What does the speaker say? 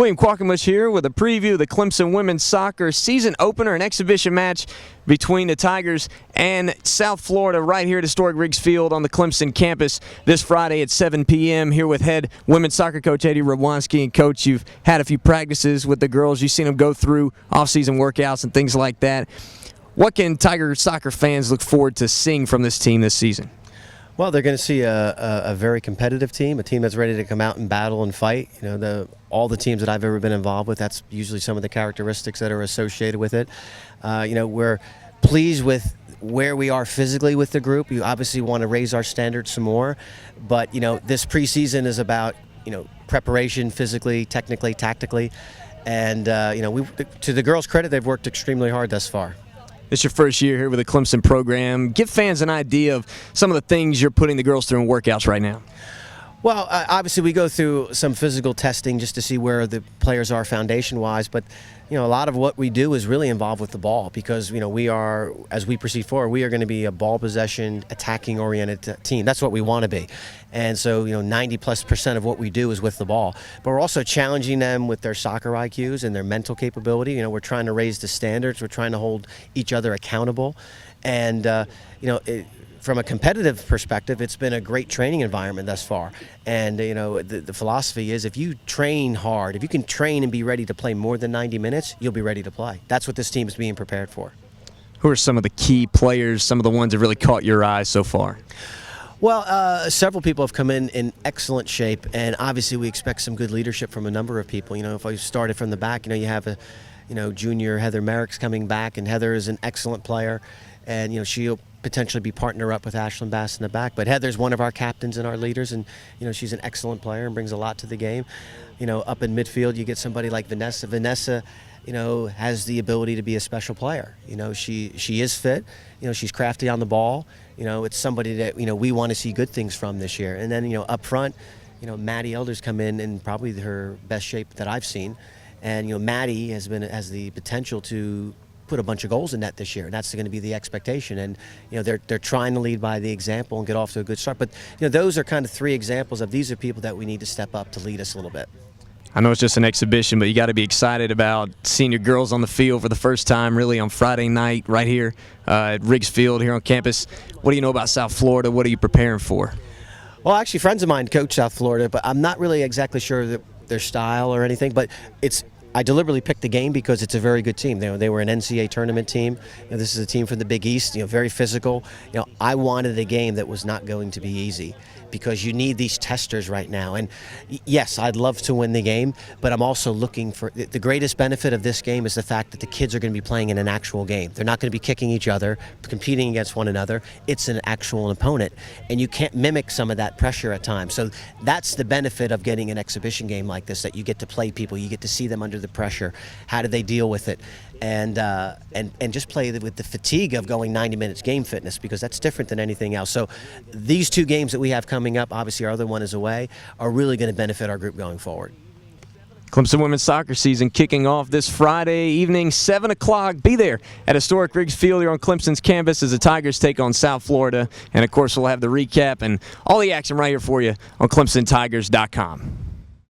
William Quackenbush here with a preview of the Clemson women's soccer season opener and exhibition match between the Tigers and South Florida right here at historic Riggs Field on the Clemson campus this Friday at 7 p.m. Here with head women's soccer coach Eddie Radwanski. And Coach, you've had a few practices with the girls. You've seen them go through off-season workouts and things like that. What can Tiger soccer fans look forward to seeing from this team this season? Well, they're going to see a very competitive team, a team that's ready to come out and battle and fight. You know, all the teams that I've ever been involved with, that's usually some of the characteristics that are associated with it. We're pleased with where we are physically with the group. We obviously want to raise our standards some more, but this preseason is about preparation physically, technically, tactically, and to the girls' credit, they've worked extremely hard thus far. It's your first year here with the Clemson program. Give fans an idea of some of the things you're putting the girls through in workouts right now. Well, obviously we go through some physical testing just to see where the players are foundation-wise, but a lot of what we do is really involved with the ball because we are, as we proceed forward, we are going to be a ball possession, attacking-oriented team. That's what we want to be, and so 90+% of what we do is with the ball. But we're also challenging them with their soccer IQs and their mental capability. We're trying to raise the standards. We're trying to hold each other accountable, and from a competitive perspective, it's been a great training environment thus far. And, the philosophy is if you train hard, if you can train and be ready to play more than 90 minutes, you'll be ready to play. That's what this team is being prepared for. Who are some of the key players, some of the ones that really caught your eye so far? Well, several people have come in excellent shape, and obviously we expect some good leadership from a number of people. If I started from the back, you have junior Heather Merrick's coming back, and Heather is an excellent player, and, she'll potentially be partner up with Ashlyn Bass in the back. But Heather's one of our captains and our leaders, and she's an excellent player and brings a lot to the game. Up in midfield, you get somebody like Vanessa. Vanessa, has the ability to be a special player. She is fit. She's crafty on the ball. It's somebody that we want to see good things from this year. And then up front, Maddie Elder's come in probably her best shape that I've seen, and Maddie has the potential to put a bunch of goals in net this year, and that's going to be the expectation. And they're trying to lead by the example and get off to a good start. But those are kind of three examples of these are people that we need to step up to lead us a little bit. I know it's just an exhibition, but you got to be excited about seeing your girls on the field for the first time, really on Friday night, right here at Riggs Field here on campus. What do you know about South Florida? What are you preparing for? Well, actually, friends of mine coach South Florida, but I'm not really exactly sure their style or anything. But I deliberately picked the game because it's a very good team. They were an NCAA tournament team. This is a team from the Big East, very physical. I wanted a game that was not going to be easy because you need these testers right now. And yes, I'd love to win the game, but I'm also looking for the greatest benefit of this game is the fact that the kids are going to be playing in an actual game. They're not going to be kicking each other, competing against one another. It's an actual opponent, and you can't mimic some of that pressure at times. So that's the benefit of getting an exhibition game like this, that you get to play people, you get to see them under the pressure. How do they deal with it? And just play with the fatigue of going 90 minutes game fitness, because that's different than anything else. So these two games that we have coming up, obviously our other one is away, are really going to benefit our group going forward. Clemson women's soccer season kicking off this Friday evening, 7 o'clock. Be there at historic Riggs Field here on Clemson's campus as the Tigers take on South Florida. And, of course, we'll have the recap and all the action right here for you on ClemsonTigers.com.